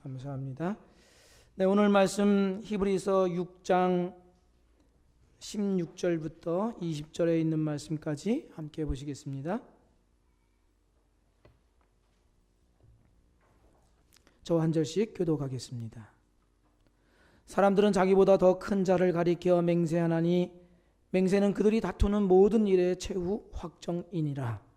감사합니다. 네, 오늘 말씀 히브리서 6장 16절부터 20절에 있는 말씀까지 함께 보시겠습니다. 저 한 절씩 교독하겠습니다. 사람들은 자기보다 더 큰 자를 가리켜 맹세하나니 맹세는 그들이 다투는 모든 일의 최후 확정이니라.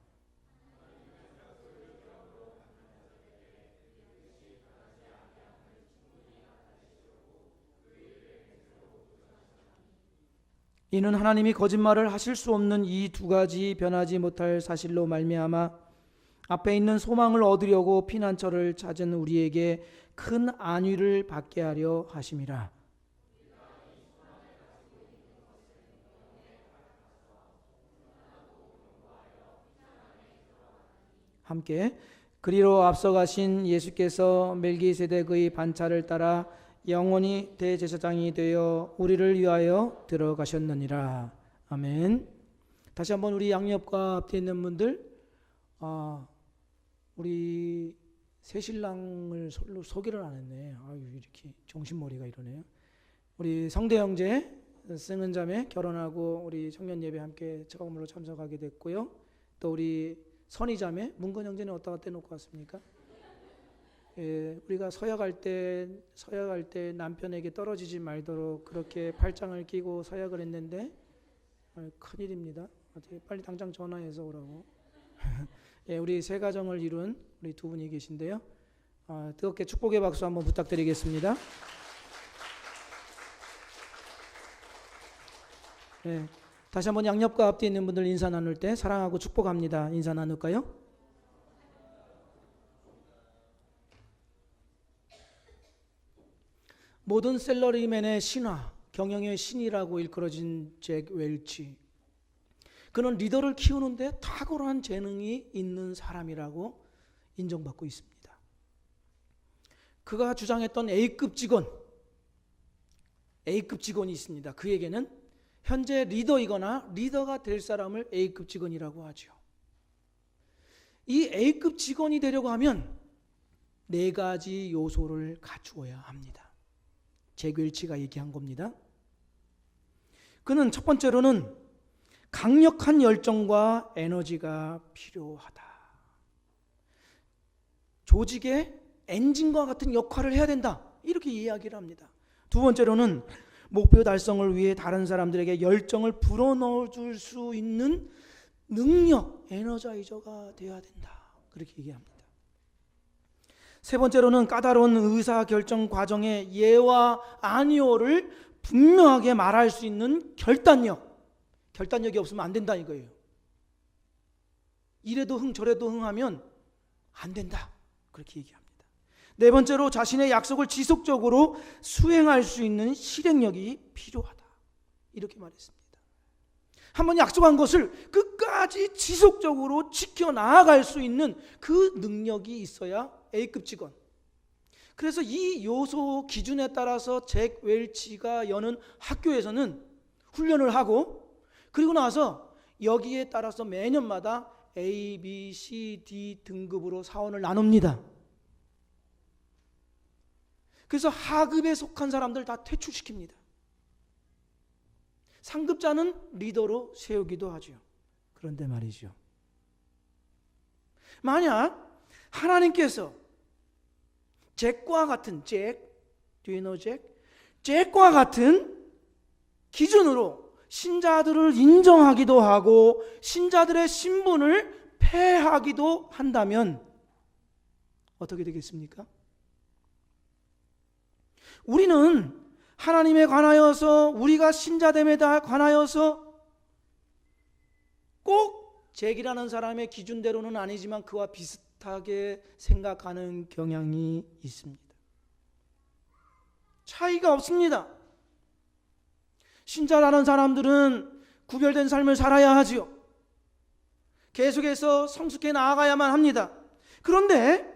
이는 하나님이 거짓말을 하실 수 없는 이 두 가지 변하지 못할 사실로 말미암아 앞에 있는 소망을 얻으려고 피난처를 찾은 우리에게 큰 안위를 받게 하려 하심이라. 함께 그리로 앞서가신 예수께서 멜기세덱의 반차를 따라 영원히 대제사장이 되어 우리를 위하여 들어가셨느니라. 아멘. 다시 한번 우리 양옆과 앞에 있는 분들, 우리 새신랑을 소개를 안 했네. 이렇게 정신머리가 이러네요. 우리 성대 형제, 승은 자매 결혼하고 우리 청년 예배 함께 처음으로 참석하게 됐고요. 또 우리 선희 자매, 문건 형제는 어디다가 떼놓고 왔습니까? 예, 우리가 서약할 때 남편에게 떨어지지 말도록 그렇게 팔짱을 끼고 서약을 했는데 큰일입니다. 빨리 당장 전화해서 오라고. 예, 우리 세 가정을 이룬 우리 두 분이 계신데요. 뜨겁게 축복의 박수 한번 부탁드리겠습니다. 예, 다시 한번 양옆과 앞뒤에 있는 분들 인사 나눌 때 사랑하고 축복합니다. 인사 나눌까요? 모든 셀러리맨의 신화, 경영의 신이라고 일컬어진 잭 웰치. 그는 리더를 키우는데 탁월한 재능이 있는 사람이라고 인정받고 있습니다. 그가 주장했던 A급 직원이 있습니다. 그에게는 현재 리더이거나 리더가 될 사람을 A급 직원이라고 하죠. 이 A급 직원이 되려고 하면 네 가지 요소를 갖추어야 합니다. 잭 웰치가 얘기한 겁니다. 그는 첫 번째로는 강력한 열정과 에너지가 필요하다. 조직의 엔진과 같은 역할을 해야 된다. 이렇게 이야기를 합니다. 두 번째로는 목표 달성을 위해 다른 사람들에게 열정을 불어넣어줄 수 있는 능력, 에너자이저가 되어야 된다. 그렇게 얘기합니다. 세 번째로는 까다로운 의사결정 과정에 예와 아니오를 분명하게 말할 수 있는 결단력이 없으면 안 된다 이거예요. 이래도 흥 저래도 흥 하면 안 된다 그렇게 얘기합니다. 네 번째로 자신의 약속을 지속적으로 수행할 수 있는 실행력이 필요하다 이렇게 말했습니다. 한번 약속한 것을 끝까지 지속적으로 지켜나갈 수 있는 그 능력이 있어야 A급 직원. 그래서 이 요소 기준에 따라서 잭 웰치가 여는 학교에서는 훈련을 하고 그리고 나서 여기에 따라서 매년마다 A, B, C, D 등급으로 사원을 나눕니다. 그래서 하급에 속한 사람들 다 퇴출시킵니다. 상급자는 리더로 세우기도 하죠. 그런데 말이죠. 만약 하나님께서 잭과 같은 잭과 같은 기준으로 신자들을 인정하기도 하고 신자들의 신분을 폐하기도 한다면 어떻게 되겠습니까? 우리는 하나님에 관하여서 우리가 신자됨에 관하여서 꼭 잭이라는 사람의 기준대로는 아니지만 그와 비슷하게 생각하는 경향이 있습니다. 차이가 없습니다. 신자라는 사람들은 구별된 삶을 살아야 하지요. 계속해서 성숙해 나아가야만 합니다. 그런데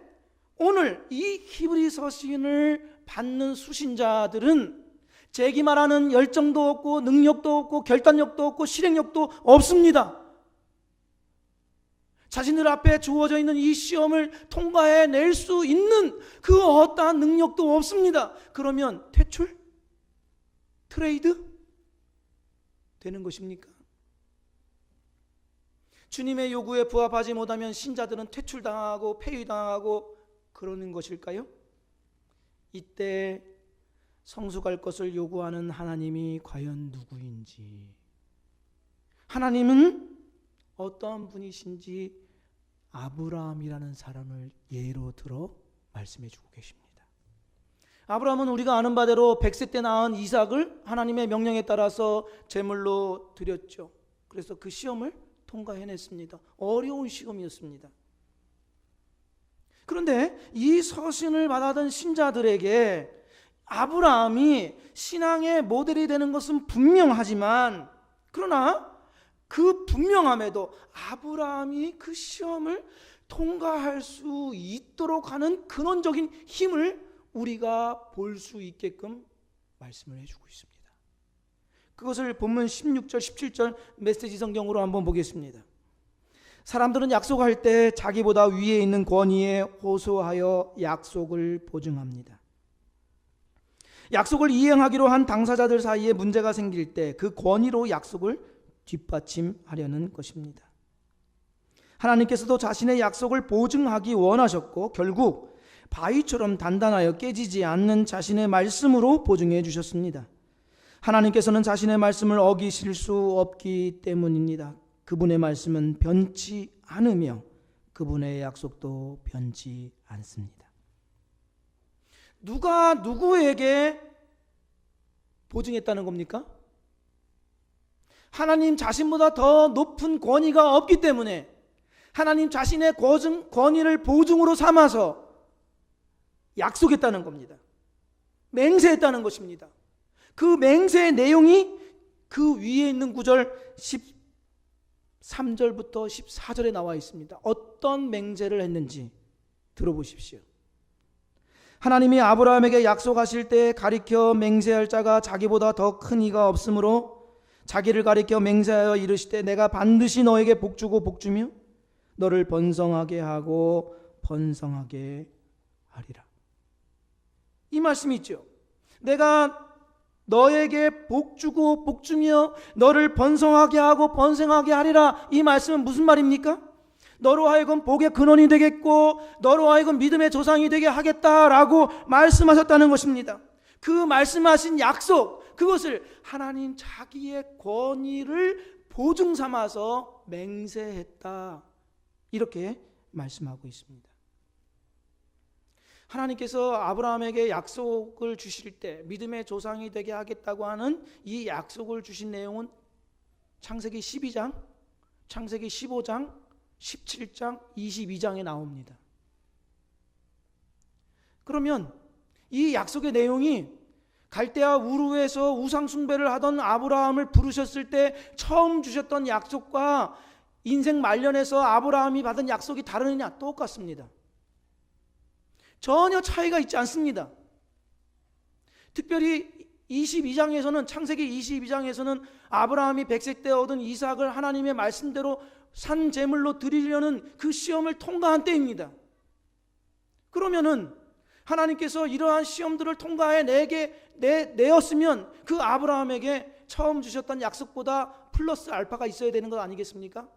오늘 이 히브리서 시인을 받는 수신자들은 잭이 말하는 열정도 없고 능력도 없고 결단력도 없고 실행력도 없습니다. 자신들 앞에 주어져 있는 이 시험을 통과해낼 수 있는 그 어떠한 능력도 없습니다. 그러면 퇴출? 트레이드? 되는 것입니까? 주님의 요구에 부합하지 못하면 신자들은 퇴출당하고 폐위당하고 그러는 것일까요? 이때 성숙할 것을 요구하는 하나님이 과연 누구인지, 하나님은 어떠한 분이신지 아브라함이라는 사람을 예로 들어 말씀해 주고 계십니다. 아브라함은 우리가 아는 바대로 100세 때 낳은 이삭을 하나님의 명령에 따라서 제물로 드렸죠. 그래서 그 시험을 통과해냈습니다. 어려운 시험이었습니다. 그런데 이 서신을 받아든 신자들에게 아브라함이 신앙의 모델이 되는 것은 분명하지만, 그러나 그 분명함에도 아브라함이 그 시험을 통과할 수 있도록 하는 근원적인 힘을 우리가 볼 수 있게끔 말씀을 해주고 있습니다. 그것을 본문 16절 17절 메시지 성경으로 한번 보겠습니다. 사람들은 약속할 때 자기보다 위에 있는 권위에 호소하여 약속을 보증합니다. 약속을 이행하기로 한 당사자들 사이에 문제가 생길 때 그 권위로 약속을 뒷받침하려는 것입니다. 하나님께서도 자신의 약속을 보증하기 원하셨고 결국 바위처럼 단단하여 깨지지 않는 자신의 말씀으로 보증해 주셨습니다. 하나님께서는 자신의 말씀을 어기실 수 없기 때문입니다. 그분의 말씀은 변치 않으며 그분의 약속도 변치 않습니다. 누가 누구에게 보증했다는 겁니까? 하나님 자신보다 더 높은 권위가 없기 때문에 하나님 자신의 권위를 보증으로 삼아서 약속했다는 겁니다. 맹세했다는 것입니다. 그 맹세의 내용이 그 위에 있는 구절 13절부터 14절에 나와 있습니다. 어떤 맹세를 했는지 들어보십시오. 하나님이 아브라함에게 약속하실 때 가리켜 맹세할 자가 자기보다 더 큰 이가 없으므로 자기를 가리켜 맹세하여 이르시되 내가 반드시 너에게 복주고 복주며 너를 번성하게 하고 번성하게 하리라. 이 말씀이 있죠. 내가 너에게 복주고 복주며 너를 번성하게 하고 번성하게 하리라. 이 말씀은 무슨 말입니까? 너로 하여금 복의 근원이 되겠고 너로 하여금 믿음의 조상이 되게 하겠다라고 말씀하셨다는 것입니다. 그 말씀하신 약속, 그것을 하나님 자기의 권위를 보증 삼아서 맹세했다, 이렇게 말씀하고 있습니다. 하나님께서 아브라함에게 약속을 주실 때 믿음의 조상이 되게 하겠다고 하는 이 약속을 주신 내용은 창세기 12장, 창세기 15장, 17장, 22장에 나옵니다. 그러면 이 약속의 내용이 갈대아 우르에서 우상 숭배를 하던 아브라함을 부르셨을 때 처음 주셨던 약속과 인생 말년에서 아브라함이 받은 약속이 다르느냐? 똑같습니다. 전혀 차이가 있지 않습니다. 특별히 22장에서는, 창세기 22장에서는 아브라함이 100세 때 얻은 이삭을 하나님의 말씀대로 산 제물로 드리려는 그 시험을 통과한 때입니다. 그러면은 하나님께서 이러한 시험들을 통과해 내었으면 그 아브라함에게 처음 주셨던 약속보다 플러스 알파가 있어야 되는 것 아니겠습니까?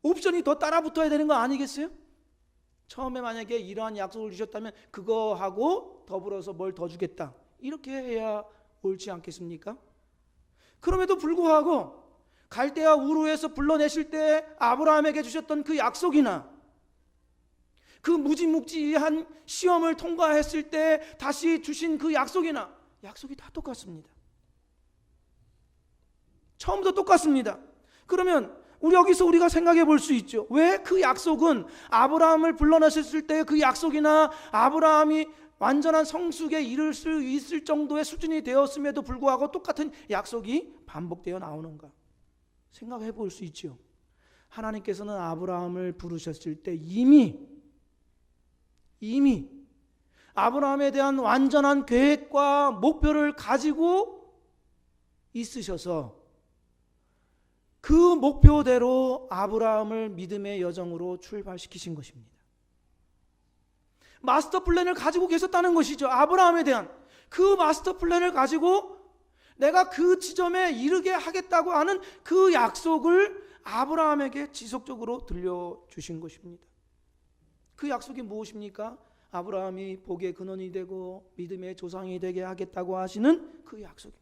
옵션이 더 따라붙어야 되는 거 아니겠어요? 처음에 만약에 이러한 약속을 주셨다면 그거하고 더불어서 뭘 더 주겠다, 이렇게 해야 옳지 않겠습니까? 그럼에도 불구하고 갈대아 우르에서 불러내실 때 아브라함에게 주셨던 그 약속이나 그 무지묵지한 시험을 통과했을 때 다시 주신 그 약속이나 약속이 다 똑같습니다. 처음부터 똑같습니다. 그러면 여기서 우리가 생각해 볼 수 있죠. 왜 그 약속은 아브라함을 불러내셨을 때 그 약속이나 아브라함이 완전한 성숙에 이를 수 있을 정도의 수준이 되었음에도 불구하고 똑같은 약속이 반복되어 나오는가 생각해 볼 수 있죠. 하나님께서는 아브라함을 부르셨을 때 이미 아브라함에 대한 완전한 계획과 목표를 가지고 있으셔서 그 목표대로 아브라함을 믿음의 여정으로 출발시키신 것입니다. 마스터 플랜을 가지고 계셨다는 것이죠. 아브라함에 대한 그 마스터 플랜을 가지고 내가 그 지점에 이르게 하겠다고 하는 그 약속을 아브라함에게 지속적으로 들려주신 것입니다. 그 약속이 무엇입니까? 아브라함이 복의 근원이 되고 믿음의 조상이 되게 하겠다고 하시는 그 약속입니다.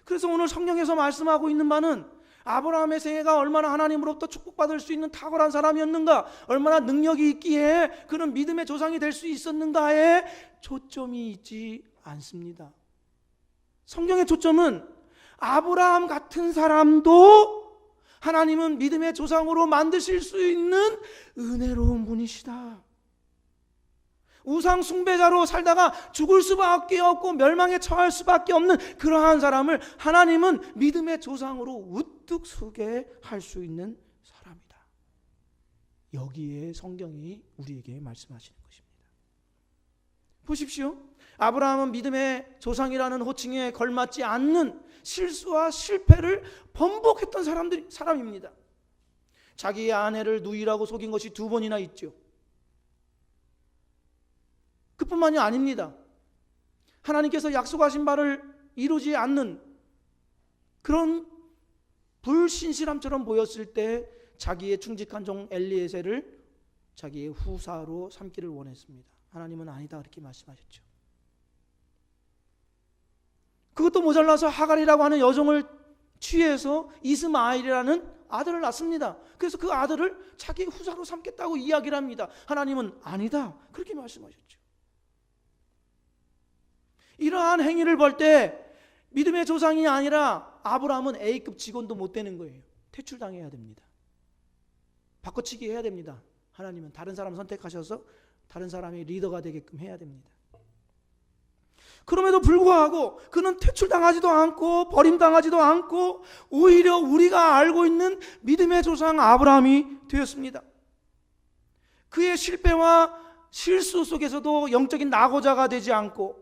그래서 오늘 성경에서 말씀하고 있는 바는 아브라함의 생애가 얼마나 하나님으로부터 축복받을 수 있는 탁월한 사람이었는가, 얼마나 능력이 있기에 그는 믿음의 조상이 될 수 있었는가에 초점이 있지 않습니다. 성경의 초점은 아브라함 같은 사람도 하나님은 믿음의 조상으로 만드실 수 있는 은혜로운 분이시다. 우상 숭배자로 살다가 죽을 수밖에 없고 멸망에 처할 수밖에 없는 그러한 사람을 하나님은 믿음의 조상으로 우뚝 서게 할 수 있는 사람이다. 여기에 성경이 우리에게 말씀하시는 것입니다. 보십시오. 아브라함은 믿음의 조상이라는 호칭에 걸맞지 않는 실수와 실패를 번복했던 사람입니다. 자기의 아내를 누이라고 속인 것이 2번이나 있죠. 그뿐만이 아닙니다. 하나님께서 약속하신 바를 이루지 않는 그런 불신실함처럼 보였을 때 자기의 충직한 종 엘리에셀을 자기의 후사로 삼기를 원했습니다. 하나님은 아니다 그렇게 말씀하셨죠. 그것도 모자라서 하갈이라고 하는 여종을 취해서 이스마엘이라는 아들을 낳습니다. 그래서 그 아들을 자기 후사로 삼겠다고 이야기를 합니다. 하나님은 아니다 그렇게 말씀하셨죠. 이러한 행위를 볼 때 믿음의 조상이 아니라 아브라함은 A급 직원도 못 되는 거예요. 퇴출당해야 됩니다. 바꿔치기 해야 됩니다. 하나님은 다른 사람 선택하셔서 다른 사람이 리더가 되게끔 해야 됩니다. 그럼에도 불구하고 그는 퇴출당하지도 않고 버림당하지도 않고 오히려 우리가 알고 있는 믿음의 조상 아브라함이 되었습니다. 그의 실패와 실수 속에서도 영적인 낙오자가 되지 않고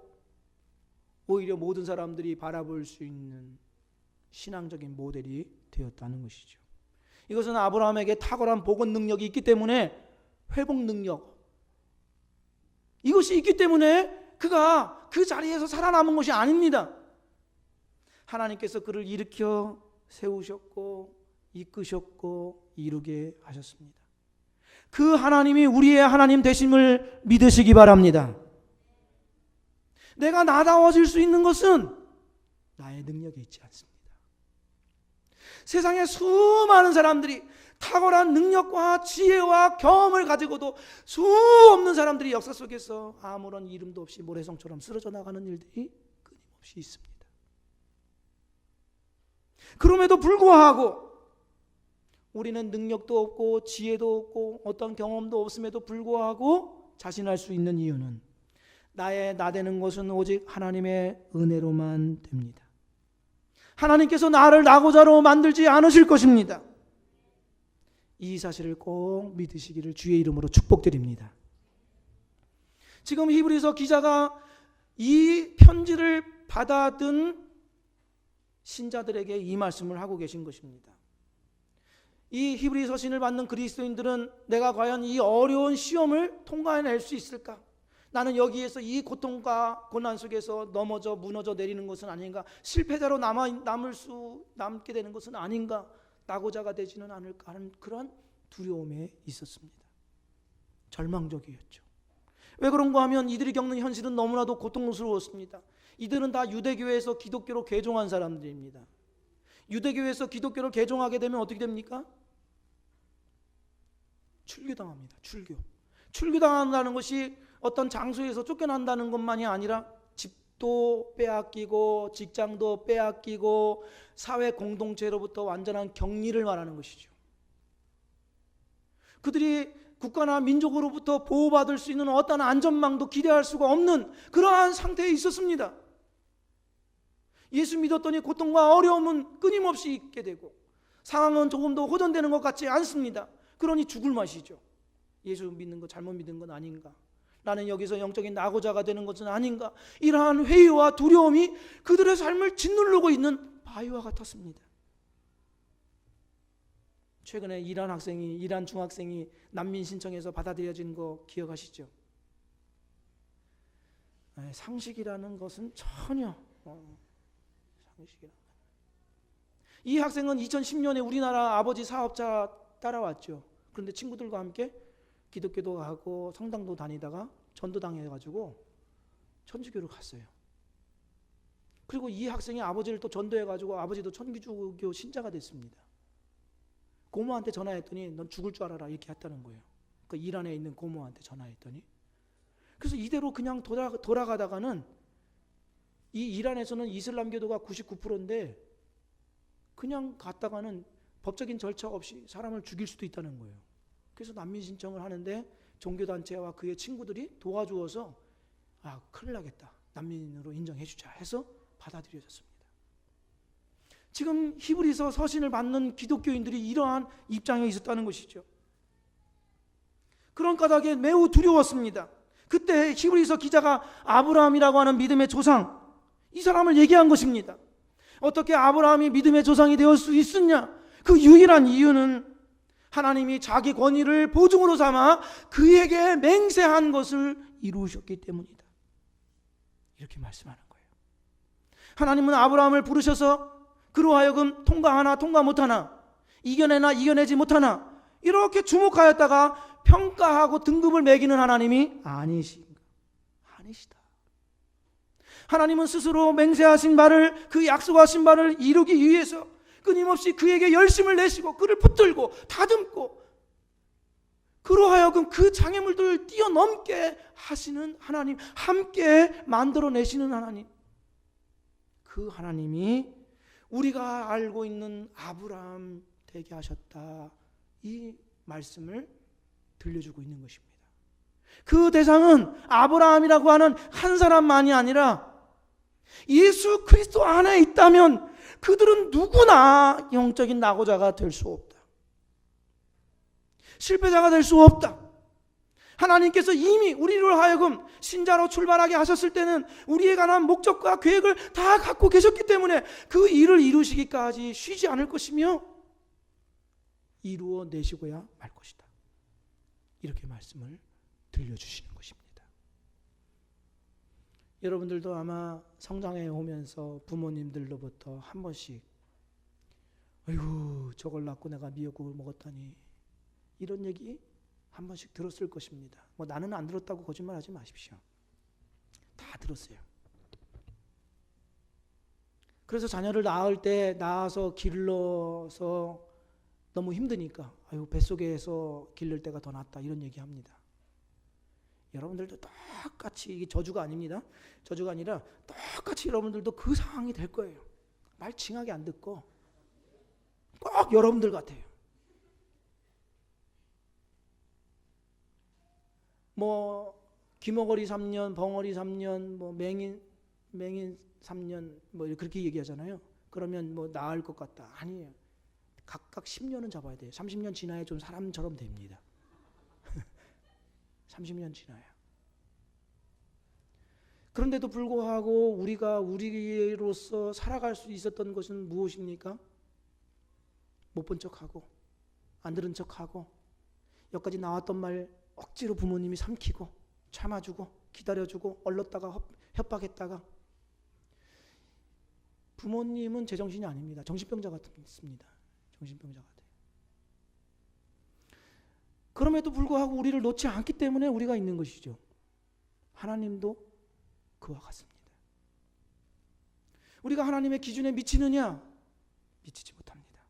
오히려 모든 사람들이 바라볼 수 있는 신앙적인 모델이 되었다는 것이죠. 이것은 아브라함에게 탁월한 복원 능력이 있기 때문에 회복 능력, 이것이 있기 때문에 그가 그 자리에서 살아남은 것이 아닙니다. 하나님께서 그를 일으켜 세우셨고 이끄셨고 이루게 하셨습니다. 그 하나님이 우리의 하나님 되심을 믿으시기 바랍니다. 내가 나다워질 수 있는 것은 나의 능력이 있지 않습니다. 세상에 수많은 사람들이 탁월한 능력과 지혜와 경험을 가지고도 수없는 사람들이 역사 속에서 아무런 이름도 없이 모래성처럼 쓰러져 나가는 일들이 끊임없이 있습니다. 그럼에도 불구하고 우리는 능력도 없고 지혜도 없고 어떤 경험도 없음에도 불구하고 자신할 수 있는 이유는 나의 나되는 것은 오직 하나님의 은혜로만 됩니다. 하나님께서 나를 낙오자로 만들지 않으실 것입니다. 이 사실을 꼭 믿으시기를 주의 이름으로 축복드립니다. 지금 히브리서 기자가 이 편지를 받아든 신자들에게 이 말씀을 하고 계신 것입니다. 이 히브리 서신을 받는 그리스도인들은 내가 과연 이 어려운 시험을 통과해낼 수 있을까? 나는 여기에서 이 고통과 고난 속에서 넘어져 무너져 내리는 것은 아닌가? 실패자로 남게 되는 것은 아닌가? 낙오자가 되지는 않을까 하는 그런 두려움에 있었습니다. 절망적이었죠. 왜 그런가 하면 이들이 겪는 현실은 너무나도 고통스러웠습니다. 이들은 다 유대교회에서 기독교로 개종한 사람들입니다. 유대교회에서 기독교를 개종하게 되면 어떻게 됩니까? 출교당합니다. 출교당한다는 것이 어떤 장소에서 쫓겨난다는 것만이 아니라 집도 빼앗기고 직장도 빼앗기고 사회 공동체로부터 완전한 격리를 말하는 것이죠. 그들이 국가나 민족으로부터 보호받을 수 있는 어떤 안전망도 기대할 수가 없는 그러한 상태에 있었습니다. 예수 믿었더니 고통과 어려움은 끊임없이 있게 되고 상황은 조금도 호전되는 것 같지 않습니다. 그러니 죽을 맛이죠. 예수 믿는 거 잘못 믿는 건 아닌가? 나는 여기서 영적인 낙오자가 되는 것은 아닌가? 이러한 회의와 두려움이 그들의 삶을 짓누르고 있는 바위와 같았습니다. 최근에 이란 중학생이 난민 신청해서 받아들여진 거 기억하시죠? 상식이라는 것은 전혀 상식이라. 이 학생은 2010년에 우리나라 아버지 사업자 따라왔죠. 그런데 친구들과 함께 기독교도 가고 성당도 다니다가 전도당해가지고 천주교로 갔어요. 그리고 이 학생이 아버지를 또 전도해가지고 아버지도 천주교 신자가 됐습니다. 고모한테 전화했더니 넌 죽을 줄 알아라 이렇게 했다는 거예요. 그 이란에 있는 고모한테 전화했더니. 그래서 이대로 그냥 돌아가다가는 이 이란에서는 이슬람교도가 99%인데 그냥 갔다가는 법적인 절차 없이 사람을 죽일 수도 있다는 거예요. 그래서 난민 신청을 하는데 종교단체와 그의 친구들이 도와주어서 큰일 나겠다. 난민으로 인정해 주자 해서 받아들여졌습니다. 지금 히브리서 서신을 받는 기독교인들이 이러한 입장에 있었다는 것이죠. 그런 까닭에 매우 두려웠습니다. 그때 히브리서 기자가 아브라함이라고 하는 믿음의 조상, 이 사람을 얘기한 것입니다. 어떻게 아브라함이 믿음의 조상이 되었을 수 있었냐? 그 유일한 이유는 하나님이 자기 권위를 보증으로 삼아 그에게 맹세한 것을 이루셨기 때문이다. 이렇게 말씀하는 거예요. 하나님은 아브라함을 부르셔서 그로 하여금 통과하나 통과 못하나, 이겨내나 이겨내지 못하나 이렇게 주목하였다가 평가하고 등급을 매기는 하나님이 아니시다. 하나님은 스스로 맹세하신 바를, 그 약속하신 바를 이루기 위해서 끊임없이 그에게 열심을 내시고 그를 붙들고 다듬고 그로 하여금 그 장애물들을 뛰어넘게 하시는 하나님, 함께 만들어내시는 하나님, 그 하나님이 우리가 알고 있는 아브라함 되게 하셨다, 이 말씀을 들려주고 있는 것입니다. 그 대상은 아브라함이라고 하는 한 사람만이 아니라 예수 그리스도 안에 있다면 그들은 누구나 영적인 낙오자가 될 수 없다. 실패자가 될 수 없다. 하나님께서 이미 우리를 하여금 신자로 출발하게 하셨을 때는 우리에 관한 목적과 계획을 다 갖고 계셨기 때문에 그 일을 이루시기까지 쉬지 않을 것이며 이루어내시고야 말 것이다. 이렇게 말씀을 들려주시는 것입니다. 여러분들도 아마 성장해 오면서 부모님들로부터 한 번씩 아이고 저걸 낳고 내가 미역국을 먹었다니 이런 얘기 한 번씩 들었을 것입니다. 나는 안 들었다고 거짓말하지 마십시오. 다 들었어요. 그래서 자녀를 낳아서 길러서 너무 힘드니까 아유 뱃속에서 기를 때가 더 낫다 이런 얘기합니다. 여러분들도 똑같이, 이게 저주가 아닙니다. 저주가 아니라 똑같이 여러분들도 그 상황이 될 거예요. 말 징하게 안 듣고 꼭 여러분들 같아요. 귀머거리 3년, 벙어리 3년, 맹인 3년 그렇게 얘기하잖아요. 그러면 나을 것 같다. 아니에요. 각각 10년은 잡아야 돼요. 30년 지나야 좀 사람처럼 됩니다. 30년 지나야. 그런데도 불구하고 우리가 우리로서 살아갈 수 있었던 것은 무엇입니까? 못 본 척하고 안 들은 척하고 여기까지 나왔던 말 억지로 부모님이 삼키고 참아주고 기다려주고 얼렀다가 협박했다가. 부모님은 제정신이 아닙니다. 정신병자 같습니다. 정신병자 같아요. 그럼에도 불구하고 우리를 놓지 않기 때문에 우리가 있는 것이죠. 하나님도 그와 같습니다. 우리가 하나님의 기준에 미치느냐? 미치지 못합니다.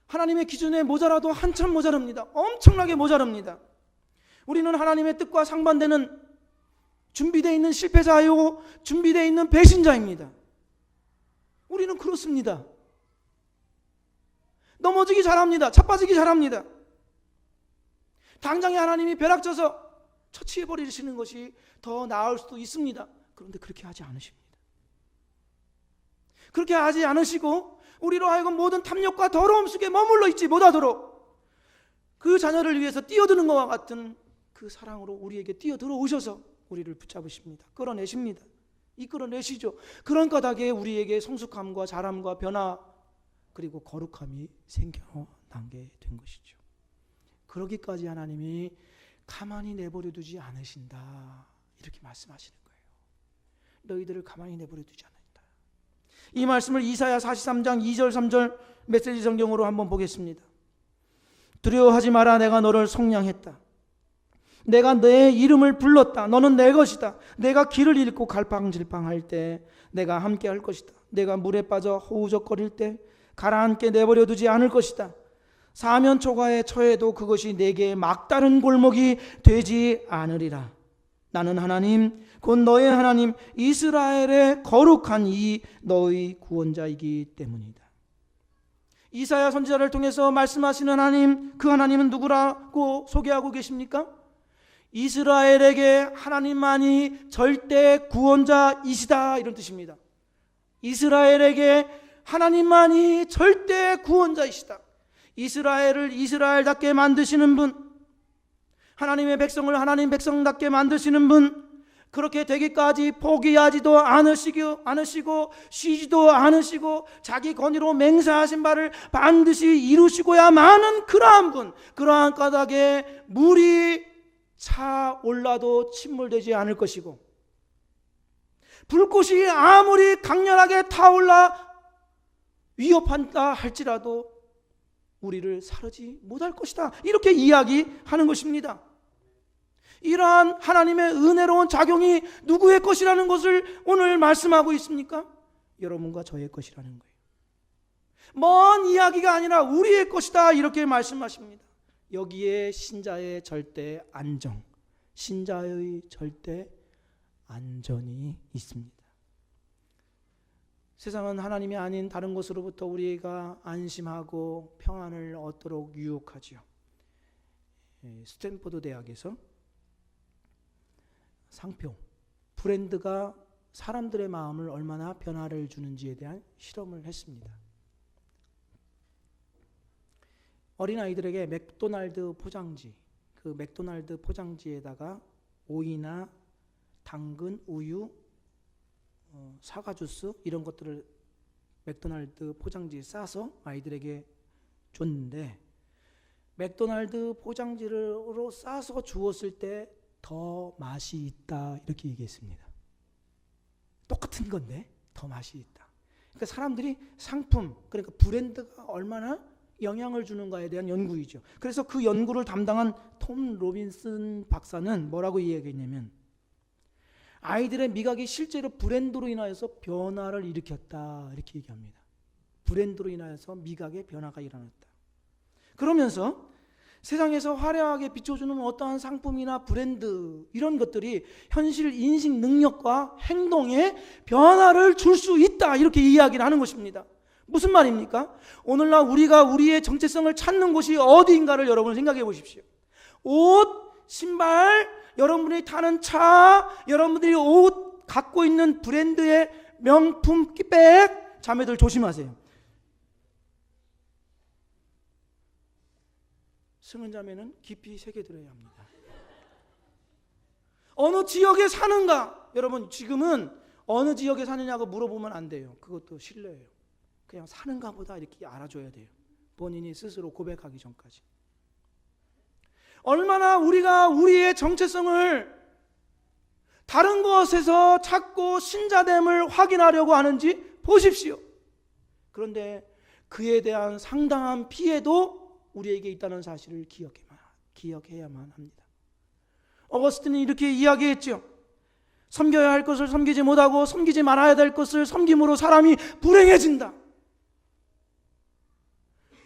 하나님의 기준에 모자라도 한참 모자랍니다. 엄청나게 모자랍니다. 우리는 하나님의 뜻과 상반되는 준비되어 있는 실패자요, 준비되어 있는 배신자입니다. 우리는 그렇습니다. 넘어지기 잘합니다. 차빠지기 잘합니다. 당장에 하나님이 벼락쳐서 처치해버리시는 것이 더 나을 수도 있습니다. 그런데 그렇게 하지 않으십니다. 그렇게 하지 않으시고 우리로 하여금 모든 탐욕과 더러움 속에 머물러 있지 못하도록 그 자녀를 위해서 뛰어드는 것과 같은 그 사랑으로 우리에게 뛰어들어 오셔서 우리를 붙잡으십니다. 끌어내십니다. 이끌어내시죠. 그런 까닭에 우리에게 성숙함과 자람과 변화, 그리고 거룩함이 생겨난 게 된 것이죠. 그러기까지 하나님이 가만히 내버려 두지 않으신다, 이렇게 말씀하시는 거예요. 너희들을 가만히 내버려 두지 않는다. 이 말씀을 이사야 43장 2절 3절 메시지 성경으로 한번 보겠습니다. 두려워하지 마라. 내가 너를 속량했다. 내가 내 이름을 불렀다. 너는 내 것이다. 내가 길을 잃고 갈팡질팡할 때 내가 함께 할 것이다. 내가 물에 빠져 허우적거릴 때 가라앉게 내버려 두지 않을 것이다. 사면초가에 처해도 그것이 내게 막다른 골목이 되지 않으리라. 나는 하나님 곧 너의 하나님 이스라엘의 거룩한 이 너의 구원자이기 때문이다. 이사야 선지자를 통해서 말씀하시는 하나님, 그 하나님은 누구라고 소개하고 계십니까? 이스라엘에게 하나님만이 절대 구원자이시다, 이런 뜻입니다. 이스라엘에게 하나님만이 절대 구원자이시다. 이스라엘을 이스라엘답게 만드시는 분, 하나님의 백성을 하나님 백성답게 만드시는 분, 그렇게 되기까지 포기하지도 않으시고 쉬지도 않으시고 자기 권위로 맹세하신 바를 반드시 이루시고야만은 그러한 분, 그러한 까닭에 물이 차 올라도 침몰되지 않을 것이고 불꽃이 아무리 강렬하게 타올라 위협한다 할지라도 우리를 사르지 못할 것이다, 이렇게 이야기하는 것입니다. 이러한 하나님의 은혜로운 작용이 누구의 것이라는 것을 오늘 말씀하고 있습니까? 여러분과 저의 것이라는 거예요. 먼 이야기가 아니라 우리의 것이다, 이렇게 말씀하십니다. 여기에 신자의 절대 안정, 신자의 절대 안전이 있습니다. 세상은 하나님이 아닌 다른 것으로부터 우리가 안심하고 평안을 얻도록 유혹하지요. 스탠포드 대학에서 상표, 브랜드가 사람들의 마음을 얼마나 변화를 주는지에 대한 실험을 했습니다. 어린아이들에게 맥도날드 포장지, 그 맥도날드 포장지에다가 오이나 당근, 우유, 사과 주스 이런 것들을 맥도날드 포장지에 싸서 아이들에게 줬는데 맥도날드 포장지로 싸서 주었을 때 더 맛이 있다, 이렇게 얘기했습니다. 똑같은 건데 더 맛이 있다. 그러니까 사람들이 상품, 그러니까 브랜드가 얼마나 영향을 주는가에 대한 연구이죠. 그래서 그 연구를 담당한 톰 로빈슨 박사는 뭐라고 이야기했냐면 아이들의 미각이 실제로 브랜드로 인하여서 변화를 일으켰다, 이렇게 얘기합니다. 브랜드로 인하여서 미각의 변화가 일어났다. 그러면서 세상에서 화려하게 비춰주는 어떠한 상품이나 브랜드, 이런 것들이 현실 인식 능력과 행동에 변화를 줄 수 있다, 이렇게 이야기를 하는 것입니다. 무슨 말입니까? 오늘날 우리가 우리의 정체성을 찾는 곳이 어디인가를 여러분 생각해 보십시오. 옷, 신발, 여러분이 타는 차, 여러분들이 옷 갖고 있는 브랜드의 명품 백, 자매들 조심하세요. 승은자매는 깊이 새겨들어야 합니다. 어느 지역에 사는가? 여러분 지금은 어느 지역에 사느냐고 물어보면 안 돼요. 그것도 실례예요. 그냥 사는가 보다 이렇게 알아줘야 돼요. 본인이 스스로 고백하기 전까지. 얼마나 우리가 우리의 정체성을 다른 것에서 찾고 신자됨을 확인하려고 하는지 보십시오. 그런데 그에 대한 상당한 피해도 우리에게 있다는 사실을 기억해야만 합니다. 어거스틴이 이렇게 이야기했죠. 섬겨야 할 것을 섬기지 못하고 섬기지 말아야 될 것을 섬김으로 사람이 불행해진다.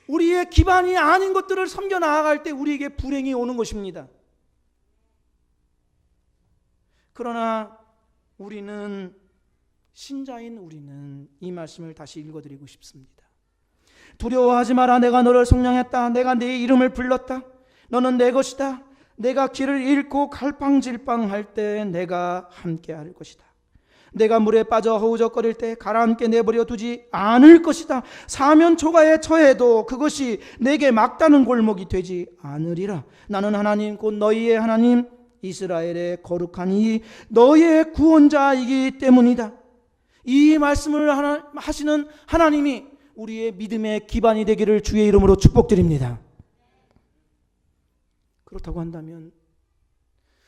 우리의 기반이 아닌 것들을 섬겨 나아갈 때 우리에게 불행이 오는 것입니다. 그러나 우리는, 신자인 우리는 이 말씀을 다시 읽어드리고 싶습니다. 두려워하지 마라. 내가 너를 속량했다. 내가 네 이름을 불렀다. 너는 내 것이다. 내가 길을 잃고 갈팡질팡할 때 내가 함께 할 것이다. 내가 물에 빠져 허우적거릴 때 가라앉게 내버려 두지 않을 것이다. 사면초가에 처해도 그것이 내게 막다른 골목이 되지 않으리라. 나는 하나님 곧 너희의 하나님 이스라엘의 거룩한 이 너희의 구원자이기 때문이다. 이 말씀을 하시는 하나님이 우리의 믿음의 기반이 되기를 주의 이름으로 축복드립니다. 그렇다고 한다면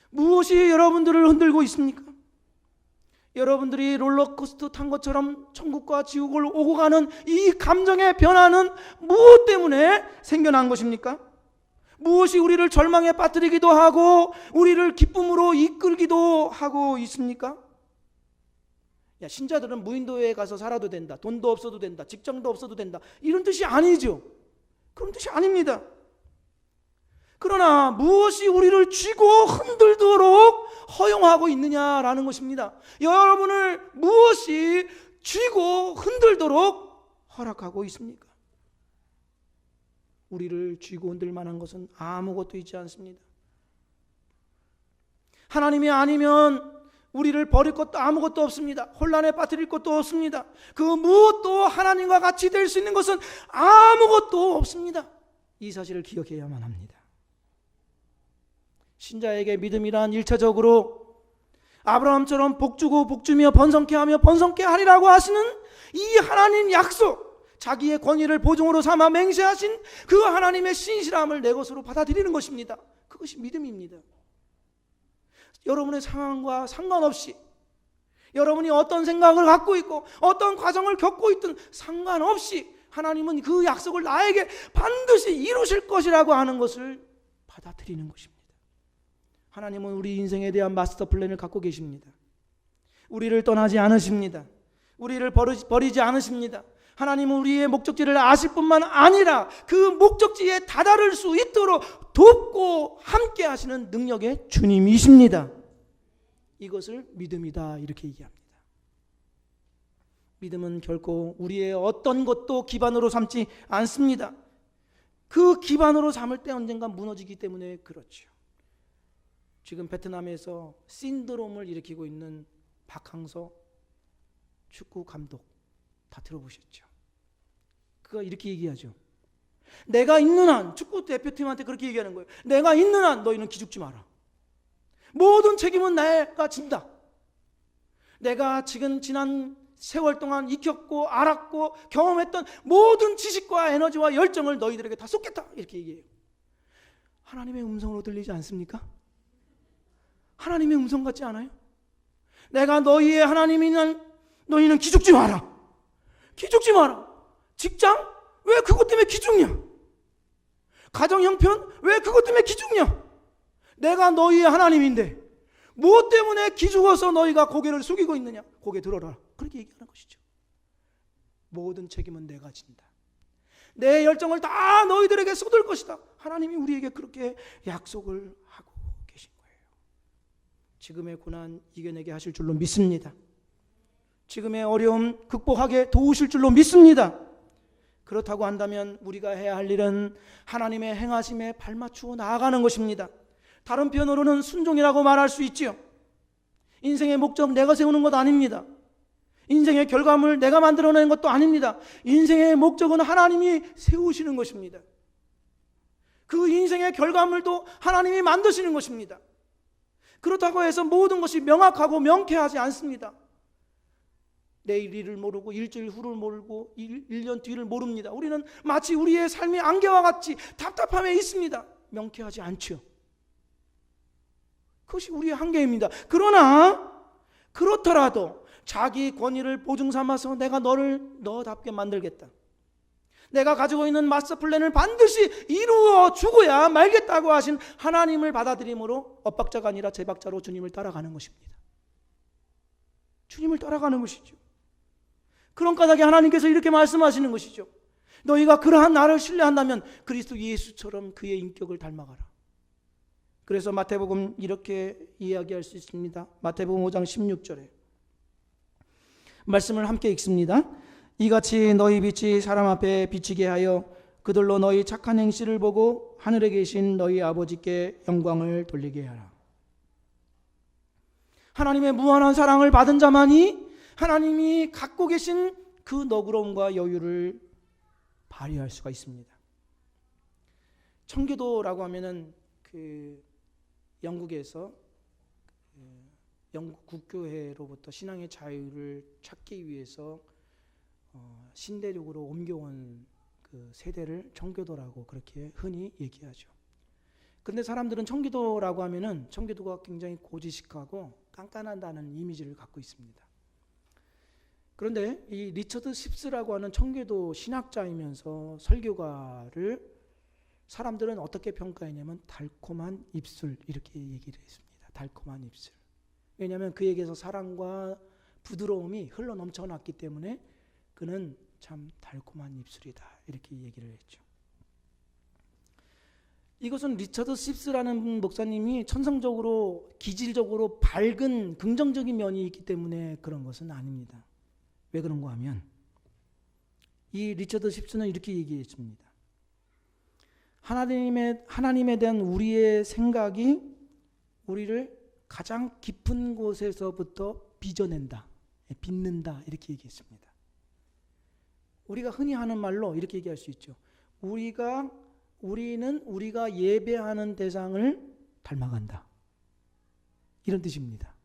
무엇이 여러분들을 흔들고 있습니까? 여러분들이 롤러코스터 탄 것처럼 천국과 지옥을 오고 가는 이 감정의 변화는 무엇 때문에 생겨난 것입니까? 무엇이 우리를 절망에 빠뜨리기도 하고 우리를 기쁨으로 이끌기도 하고 있습니까? 야, 신자들은 무인도에 가서 살아도 된다, 돈도 없어도 된다, 직장도 없어도 된다, 이런 뜻이 아니죠. 그런 뜻이 아닙니다. 그러나 무엇이 우리를 쥐고 흔들도록 허용하고 있느냐라는 것입니다. 여러분을 무엇이 쥐고 흔들도록 허락하고 있습니까? 우리를 쥐고 흔들 만한 것은 아무것도 있지 않습니다. 하나님이 아니면 우리를 버릴 것도 아무것도 없습니다. 혼란에 빠뜨릴 것도 없습니다. 그 무엇도 하나님과 같이 될 수 있는 것은 아무것도 없습니다. 이 사실을 기억해야만 합니다. 신자에게 믿음이란 1차적으로 아브라함처럼 복주고 복주며 번성케 하며 번성케 하리라고 하시는 이 하나님 약속, 자기의 권위를 보증으로 삼아 맹세하신 그 하나님의 신실함을 내 것으로 받아들이는 것입니다. 그것이 믿음입니다. 여러분의 상황과 상관없이, 여러분이 어떤 생각을 갖고 있고 어떤 과정을 겪고 있든 상관없이 하나님은 그 약속을 나에게 반드시 이루실 것이라고 하는 것을 받아들이는 것입니다. 하나님은 우리 인생에 대한 마스터 플랜을 갖고 계십니다. 우리를 떠나지 않으십니다. 우리를 버리지 않으십니다. 하나님은 우리의 목적지를 아실 뿐만 아니라 그 목적지에 다다를 수 있도록 돕고 함께 하시는 능력의 주님이십니다. 이것을 믿음이다, 이렇게 얘기합니다. 믿음은 결코 우리의 어떤 것도 기반으로 삼지 않습니다. 그 기반으로 삼을 때 언젠가 무너지기 때문에 그렇죠. 지금 베트남에서 신드롬을 일으키고 있는 박항서 축구 감독 다 들어보셨죠? 그가 이렇게 얘기하죠. 내가 있는 한, 축구 대표팀한테 그렇게 얘기하는 거예요. 내가 있는 한 너희는 기죽지 마라. 모든 책임은 내가 진다. 내가 지난 세월 동안 익혔고 알았고 경험했던 모든 지식과 에너지와 열정을 너희들에게 다 쏟겠다, 이렇게 얘기해요. 하나님의 음성으로 들리지 않습니까? 하나님의 음성 같지 않아요? 내가 너희의 하나님이면 너희는 기죽지 마라. 기죽지 마라. 직장? 왜 그것 때문에 기죽냐? 가정 형편? 왜 그것 때문에 기죽냐? 내가 너희의 하나님인데 무엇 때문에 기죽어서 너희가 고개를 숙이고 있느냐? 고개 들어라. 그렇게 얘기하는 것이죠. 모든 책임은 내가 진다. 내 열정을 다 너희들에게 쏟을 것이다. 하나님이 우리에게 그렇게 약속을 하고 계신 거예요. 지금의 고난 이겨내게 하실 줄로 믿습니다. 지금의 어려움 극복하게 도우실 줄로 믿습니다. 그렇다고 한다면 우리가 해야 할 일은 하나님의 행하심에 발맞추어 나아가는 것입니다. 다른 표현으로는 순종이라고 말할 수 있지요. 인생의 목적 내가 세우는 것 아닙니다. 인생의 결과물 내가 만들어내는 것도 아닙니다. 인생의 목적은 하나님이 세우시는 것입니다. 그 인생의 결과물도 하나님이 만드시는 것입니다. 그렇다고 해서 모든 것이 명확하고 명쾌하지 않습니다. 내일 일을 모르고 일주일 후를 모르고 1년 뒤를 모릅니다. 우리는 마치 우리의 삶이 안개와 같이 답답함에 있습니다. 명쾌하지 않죠. 그것이 우리의 한계입니다. 그러나 그렇더라도 자기 권위를 보증 삼아서 내가 너를 너답게 만들겠다. 내가 가지고 있는 마스터 플랜을 반드시 이루어 주고야 말겠다고 하신 하나님을 받아들임으로 엇박자가 아니라 제박자로 주님을 따라가는 것입니다. 주님을 따라가는 것이죠. 그런 까닭에 하나님께서 이렇게 말씀하시는 것이죠. 너희가 그러한 나를 신뢰한다면 그리스도 예수처럼 그의 인격을 닮아가라. 그래서 마태복음 이렇게 이야기할 수 있습니다. 마태복음 5장 16절에 말씀을 함께 읽습니다. 이같이 너희 빛이 사람 앞에 비치게 하여 그들로 너희 착한 행실을 보고 하늘에 계신 너희 아버지께 영광을 돌리게 하라. 하나님의 무한한 사랑을 받은 자만이 하나님이 갖고 계신 그 너그러움과 여유를 발휘할 수가 있습니다. 청교도라고 하면은 그 영국에서 영국 국교회로부터 신앙의 자유를 찾기 위해서 신대륙으로 옮겨온 그 세대를 청교도라고 그렇게 흔히 얘기하죠. 그런데 사람들은 청교도라고 하면은 청교도가 굉장히 고지식하고 깐깐하다는 이미지를 갖고 있습니다. 그런데 이 리처드 십스라고 하는 청교도 신학자이면서 설교가를 사람들은 어떻게 평가했냐면 달콤한 입술 이렇게 얘기를 했습니다. 달콤한 입술. 왜냐하면 그에게서 사랑과 부드러움이 흘러 넘쳐났기 때문에 그는 참 달콤한 입술이다 이렇게 얘기를 했죠. 이것은 리처드 십스라는 목사님이 천성적으로 기질적으로 밝은 긍정적인 면이 있기 때문에 그런 것은 아닙니다. 왜 그런가 하면 이 리처드 십스는 이렇게 얘기했습니다. 하나님에 대한 우리의 생각이 우리를 가장 깊은 곳에서부터 빚어낸다, 빚는다 이렇게 얘기했습니다. 우리가 흔히 하는 말로 이렇게 얘기할 수 있죠. 우리는 우리가 예배하는 대상을 닮아간다. 이런 뜻입니다.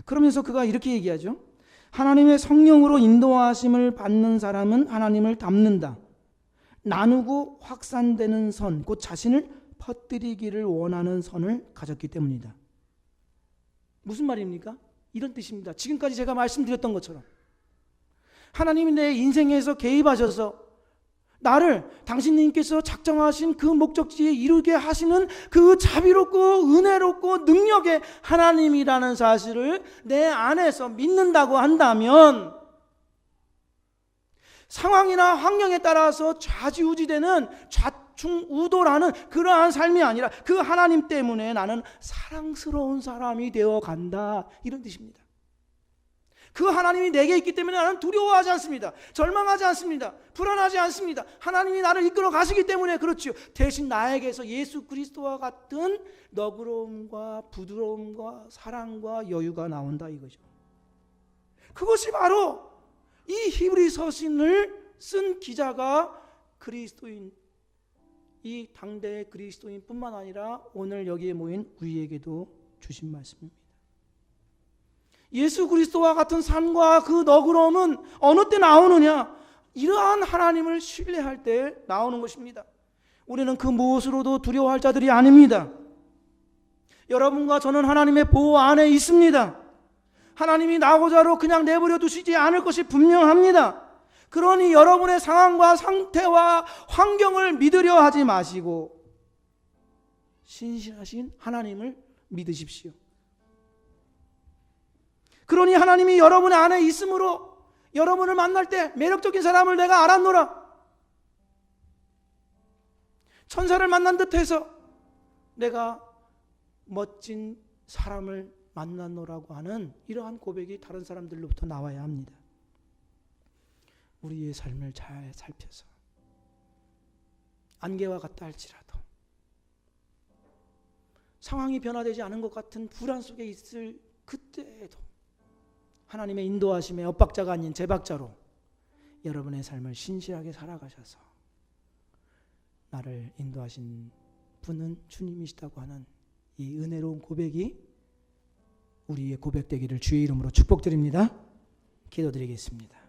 그러면서 그가 이렇게 얘기하죠. 하나님의 성령으로 인도하심을 받는 사람은 하나님을 닮는다. 나누고 확산되는 선, 곧 자신을 퍼뜨리기를 원하는 선을 가졌기 때문이다. 무슨 말입니까? 이런 뜻입니다. 지금까지 제가 말씀드렸던 것처럼 하나님이 내 인생에서 개입하셔서 나를 당신님께서 작정하신 그 목적지에 이르게 하시는 그 자비롭고 은혜롭고 능력의 하나님이라는 사실을 내 안에서 믿는다고 한다면 상황이나 환경에 따라서 좌지우지되는 좌충우돌하는 그러한 삶이 아니라 그 하나님 때문에 나는 사랑스러운 사람이 되어 간다 이런 뜻입니다. 그 하나님이 내게 있기 때문에 나는 두려워하지 않습니다. 절망하지 않습니다. 불안하지 않습니다. 하나님이 나를 이끌어 가시기 때문에 그렇죠. 대신 나에게서 예수 그리스도와 같은 너그러움과 부드러움과 사랑과 여유가 나온다 이거죠. 그것이 바로 이 히브리 서신을 쓴 기자가 그리스도인, 이 당대의 그리스도인 뿐만 아니라 오늘 여기에 모인 우리에게도 주신 말씀입니다. 예수 그리스도와 같은 삶과 그 너그러움은 어느 때 나오느냐? 이러한 하나님을 신뢰할 때 나오는 것입니다. 우리는 그 무엇으로도 두려워할 자들이 아닙니다. 여러분과 저는 하나님의 보호 안에 있습니다. 하나님이 나고자로 그냥 내버려 두시지 않을 것이 분명합니다. 그러니 여러분의 상황과 상태와 환경을 믿으려 하지 마시고 신실하신 하나님을 믿으십시오. 그러니 하나님이 여러분의 안에 있으므로 여러분을 만날 때 매력적인 사람을 내가 알았노라. 천사를 만난 듯해서 내가 멋진 사람을 만났노라고 하는 이러한 고백이 다른 사람들로부터 나와야 합니다. 우리의 삶을 잘 살펴서 안개와 같다 할지라도 상황이 변화되지 않은 것 같은 불안 속에 있을 그때에도 하나님의 인도하심에 엇박자가 아닌 제박자로 여러분의 삶을 신실하게 살아가셔서 나를 인도하신 분은 주님이시다고 하는 이 은혜로운 고백이 우리의 고백되기를 주의 이름으로 축복드립니다. 기도드리겠습니다.